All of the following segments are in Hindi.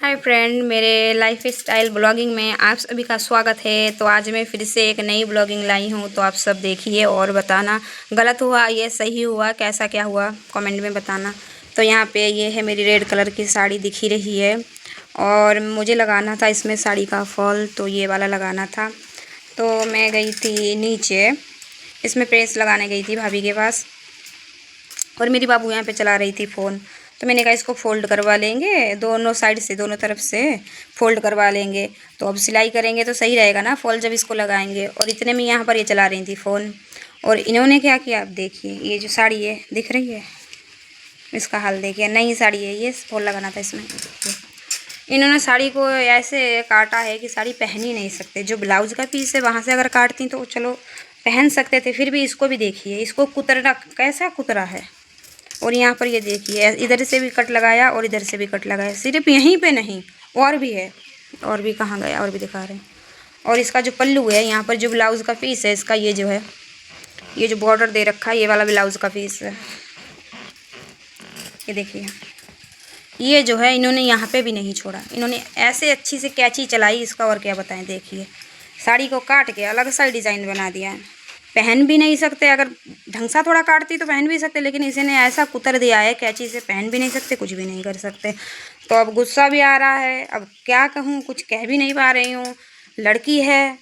हाय फ्रेंड, मेरे लाइफ स्टाइल ब्लॉगिंग में आप सभी का स्वागत है। तो आज मैं फिर से एक नई ब्लॉगिंग लाई हूँ, तो आप सब देखिए और बताना गलत हुआ ये सही हुआ, कैसा क्या हुआ कमेंट में बताना। तो यहाँ पे ये है मेरी रेड कलर की साड़ी दिखी रही है और मुझे लगाना था इसमें साड़ी का फॉल, तो ये वाला लगाना था। तो मैं गई थी नीचे, इसमें प्रेस लगाने गई थी भाभी के पास और मेरी बाबू यहाँ पे चला रही थी फ़ोन। तो मैंने कहा इसको फ़ोल्ड करवा लेंगे, दोनों साइड से दोनों तरफ से फ़ोल्ड करवा लेंगे, तो अब सिलाई करेंगे तो सही रहेगा ना फॉल जब इसको लगाएंगे। और इतने में यहाँ पर ये चला रही थी फ़ोन और इन्होंने क्या किया, आप देखिए ये जो साड़ी है दिख रही है, इसका हाल देखिए। नई साड़ी है ये, फॉल लगाना था इसमें। इन्होंने साड़ी को ऐसे काटा है कि साड़ी पहन ही नहीं सकते। जो ब्लाउज़ का पीस है वहाँ से अगर काटती तो चलो पहन सकते थे, फिर भी इसको भी देखिए, इसको कुतरना कैसा कुतरा है। और यहाँ पर ये देखिए इधर से भी कट लगाया और इधर से भी कट लगाया, सिर्फ यहीं पे नहीं और भी है, और भी कहाँ गया, और भी दिखा रहे हैं। और इसका जो पल्लू है, यहाँ पर जो ब्लाउज़ का पीस है इसका, ये जो है, ये जो बॉर्डर दे रखा है, ये वाला ब्लाउज़ का पीस है, ये देखिए। ये जो है इन्होंने यहाँ पे भी नहीं छोड़ा, इन्होंने ऐसे अच्छी से कैंची चलाई इसका, और क्या बताएं। देखिए साड़ी को काट के अलग सा डिज़ाइन बना दिया है। पहन भी नहीं सकते, अगर ढंग सा थोड़ा काटती तो पहन भी सकते, लेकिन इसी ने ऐसा कुतर दिया है कैंची से, पहन भी नहीं सकते, कुछ भी नहीं कर सकते। तो अब गुस्सा भी आ रहा है, अब क्या कहूँ, कुछ कह भी नहीं पा रही हूँ। लड़की है,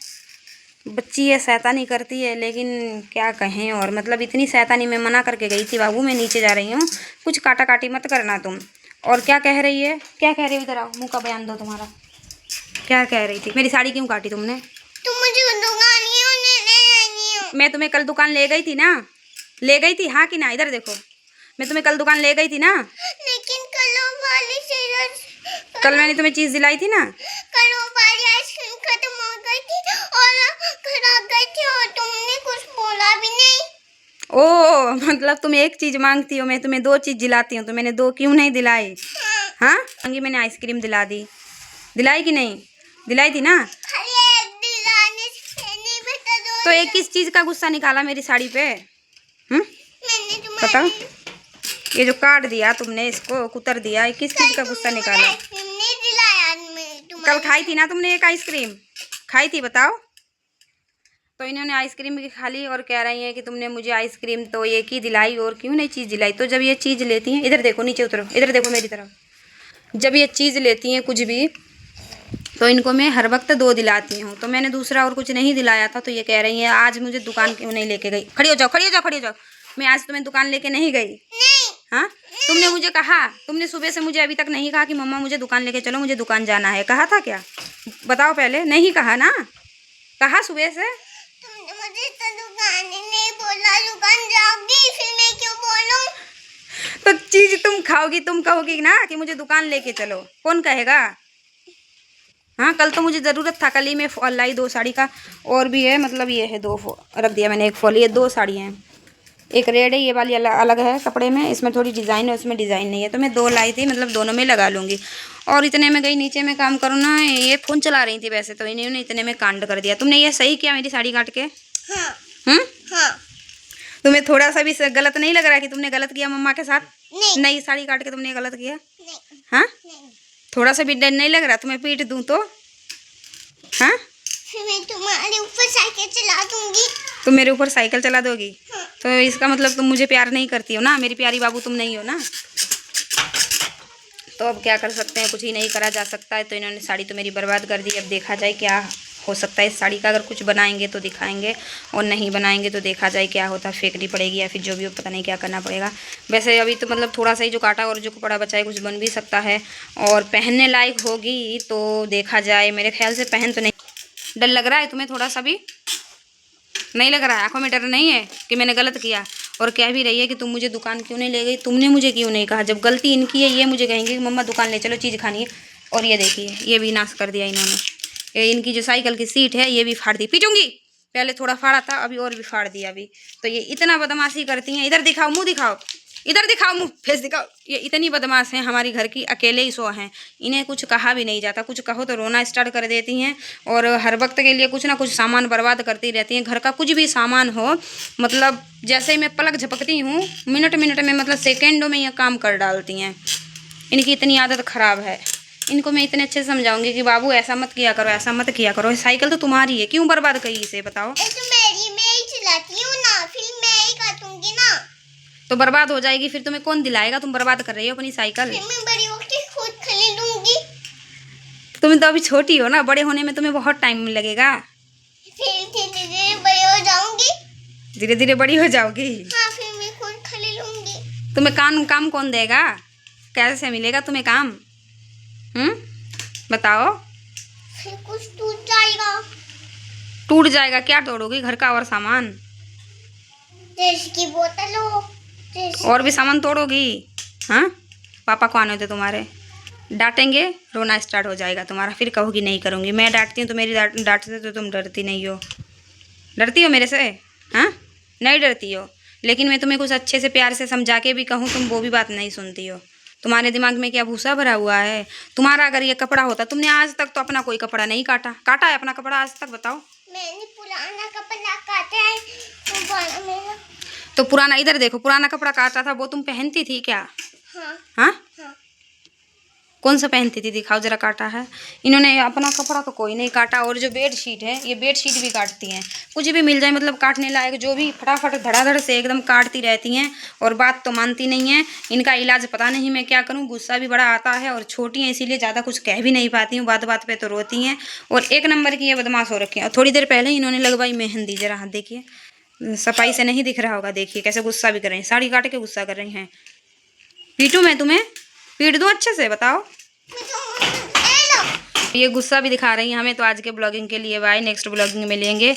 बच्ची है, शैतानी करती है, लेकिन क्या कहें। और मतलब इतनी शैतानी मैं मना करके गई थी, बाबू मैं नीचे जा रही हूँ, कुछ काटा काटी मत करना तुम। और क्या कह रही है, क्या कह रही हो, इधर आओ, मुँह का बयान दो तुम्हारा। क्या कह रही थी, मेरी साड़ी क्यों काटी तुमने? मैं तुम्हें कल दुकान ले गई थी ना, ले गई थी, हाँ कि ना? इधर देखो, मैं तुम्हें कल दुकान ले गई थी ना। लेकिन कल मैंने तुम्हें चीज दिलाई थी ना। कल वो वाली आइसक्रीम खत्म हो गई थी और खराब गई थी और तुमने कुछ बोला भी नहीं। ओ मतलब तुम एक चीज मांगती हो, मैं तुम्हें दो चीज दिलाती हूँ, तो मैंने दो क्यों नहीं दिलाई? हाँ मैंने आइसक्रीम दिला दी, दिलाई कि नहीं? दिलाई थी ना। तो एक किस चीज़ का गुस्सा निकाला मेरी साड़ी पे? बताओ। ये जो काट दिया तुमने, इसको कुतर दिया, किस चीज़ का गुस्सा निकाला? कल खाई थी ना तुमने एक आइसक्रीम, खाई थी, बताओ। तो इन्होंने आइसक्रीम भी खा ली और कह रही हैं कि तुमने मुझे आइसक्रीम तो एक ही दिलाई और क्यों नहीं चीज़ दिलाई। तो जब ये चीज़ लेती हैं, इधर देखो, नीचे उतरो, इधर देखो मेरी तरफ। जब ये चीज़ लेती हैं कुछ भी, तो इनको मैं हर वक्त दो दिलाती हूँ। तो मैंने दूसरा और कुछ नहीं दिलाया था, तो ये कह रही है आज मुझे दुकान क्यों नहीं लेके गई। खड़ी हो जाओ, खड़ी हो जाओ, खड़ी हो जाओ। मैं आज तुम्हें दुकान लेके नहीं गई। हाँ तुमने मुझे कहा, तुमने सुबह से मुझे अभी तक नहीं कहा कि मम्मा मुझे दुकान लेके चलो, मुझे दुकान जाना है। कहा था क्या? बताओ पहले। नहीं कहा ना? कहा सुबह से? तुमने मुझे तो दुकान नहीं बोला, दुकान जाओगी, फिर मैं क्यों बोलूं? तो चीज तुम खाओगी, तुम कहोगी ना कि मुझे दुकान लेके चलो, कौन कहेगा? हाँ कल तो मुझे ज़रूरत था, कल ही मैं फॉल लाई दो साड़ी का, और भी है, मतलब ये है दो रख दिया मैंने, एक फॉल, ये दो साड़ी हैं, एक रेड है, ये वाली अलग है कपड़े में, इसमें थोड़ी डिज़ाइन है, उसमें डिज़ाइन नहीं है। तो मैं दो लाई थी, मतलब दोनों में लगा लूँगी। और इतने में गई नीचे में काम करूँ ना, ये फ़ोन चला रही थी वैसे, तो इन्होंने इतने में कांड कर दिया। तुमने ये सही किया मेरी साड़ी काट के? हाँ। तुम्हें थोड़ा सा भी गलत नहीं लग रहा है कि तुमने गलत किया मम्मा के साथ? नहीं साड़ी काट के तुमने गलत किया? हाँ थोड़ा सा भी डर नहीं लग रहा? तुम्हें पीट दूं तो? हाँ फिर मैं तुम्हारे ऊपर साइकिल चला दूंगी। तुम मेरे ऊपर साइकिल चला दोगी? हाँ। तो इसका मतलब तुम मुझे प्यार नहीं करती हो ना, मेरी प्यारी बाबू तुम नहीं हो ना। तो अब क्या कर सकते हैं, कुछ ही नहीं करा जा सकता है। तो इन्होंने साड़ी तो मेरी बर्बाद कर दी। अब देखा जाए क्या हो सकता है इस साड़ी का। अगर कुछ बनाएंगे तो दिखाएंगे, और नहीं बनाएंगे तो देखा जाए क्या होता है, फेंकनी पड़ेगी या फिर जो भी हो, पता नहीं क्या करना पड़ेगा। वैसे अभी तो मतलब थोड़ा सा ही जो काटा और जो कपड़ा बचा है, कुछ बन भी सकता है और पहनने लायक होगी तो देखा जाए। मेरे ख्याल से पहन तो नहीं। डर लग रहा है तुम्हें थोड़ा सा भी? नहीं लग रहा है? आंखों में डर नहीं है कि मैंने गलत किया? और कह भी रही है कि तुम मुझे दुकान क्यों नहीं ले गई, तुमने मुझे क्यों नहीं कहा। जब गलती इनकी है, ये मुझे कहेंगे कि मम्मा दुकान ले चलो, चीज़ खानी है। और ये देखिए, ये भी नाश कर दिया इन्होंने। इनकी जो साइकिल की सीट है ये भी फाड़ दी। पीटूंगी, पहले थोड़ा फाड़ा था, अभी और भी फाड़ दिया अभी। तो ये इतना बदमाशी करती हैं। इधर दिखाओ, मुँह दिखाओ, इधर दिखाओ, मुँह फेस दिखाओ। ये इतनी बदमाश हैं हमारी घर की, अकेले ही सो हैं। इन्हें कुछ कहा भी नहीं जाता, कुछ कहो तो रोना स्टार्ट कर देती हैं और हर वक्त के लिए कुछ ना कुछ सामान बर्बाद करती रहती हैं। घर का कुछ भी सामान हो, मतलब जैसे ही मैं पलक झपकती हूँ, मिनट मिनट में, मतलब सेकेंडों में ये काम कर डालती हैं। इनकी इतनी आदत ख़राब है। इनको मैं इतने अच्छे से समझाऊंगी कि बाबू ऐसा मत किया करो, ऐसा मत किया करो। साइकिल तो तुम्हारी है, क्यों बर्बाद करी इसे बताओ। ये तो मेरी, मैं ही चलाती हूँ ना, फिर मैं ही काटूंगी ना। तो बर्बाद हो जाएगी, फिर तुम्हें कौन दिलाएगा? तुम बर्बाद कर रही हो अपनी साइकिल। फिर मैं बड़ी होके खुद खरीदूंगी। तुम तो अभी छोटी हो ना, बड़े होने में तुम्हें बहुत टाइम लगेगा। फिर धीरे धीरे बड़ी हो जाऊंगी। धीरे धीरे बड़ी हो जाओगी। हाँ, फिर मैं खुद खरीदूंगी। तुम्हें काम कौन देगा? कैसे मिलेगा तुम्हें काम? बताओ। फिर कुछ टूट जाएगा। टूट जाएगा? क्या तोड़ोगी? घर का और सामान, जैसे की बोतल हो, और भी सामान तोड़ोगी? हाँ, पापा को आने दो, तुम्हारे डांटेंगे, रोना स्टार्ट हो जाएगा तुम्हारा, फिर कहोगी नहीं करूँगी। मैं डांटती हूँ तो मेरी डांट से तो तुम डरती नहीं हो। डरती हो मेरे से? हाँ, नहीं डरती हो। लेकिन मैं तुम्हें कुछ अच्छे से प्यार से समझा के भी कहूँ, तुम वो भी बात नहीं सुनती हो। तुम्हारे दिमाग में क्या भूसा भरा हुआ है? तुम्हारा अगर ये कपड़ा होता, तुमने आज तक तो अपना कोई कपड़ा नहीं काटा है अपना कपड़ा आज तक? बताओ। मैंने पुराना कपड़ा काटा है, पुराना मेरा। तो पुराना, इधर देखो, पुराना कपड़ा काटा था, वो तुम पहनती थी क्या? हाँ हाँ, हाँ। कौन सा पहनती थी? दिखाओ जरा काटा है। इन्होंने अपना कपड़ा तो कोई नहीं काटा। और जो बेड शीट है, ये बेड शीट भी काटती हैं। कुछ भी मिल जाए मतलब काटने लायक, जो भी फटाफट धड़ाधड़ से एकदम काटती रहती हैं। और बात तो मानती नहीं है। इनका इलाज पता नहीं मैं क्या करूं, गुस्सा भी बड़ा आता है। और छोटी हैं इसीलिए ज़्यादा कुछ कह भी नहीं पाती हूँ, बात बात पे तो रोती हैं। और एक नंबर की ये बदमाश हो रखी है। और थोड़ी देर पहले इन्होंने लगवाई मेहंदी, जरा हाथ देखिए, सफाई से नहीं दिख रहा होगा, देखिए कैसे गुस्सा भी कर रही हैं, साड़ी काट के गुस्सा कर रही हैं। पीटूं मैं तुम्हें? पीट दूं अच्छे से? बताओ। ये गुस्सा भी दिखा रही हैं हमें। तो आज के ब्लॉगिंग के लिए बाय, नेक्स्ट ब्लॉगिंग में मिलेंगे।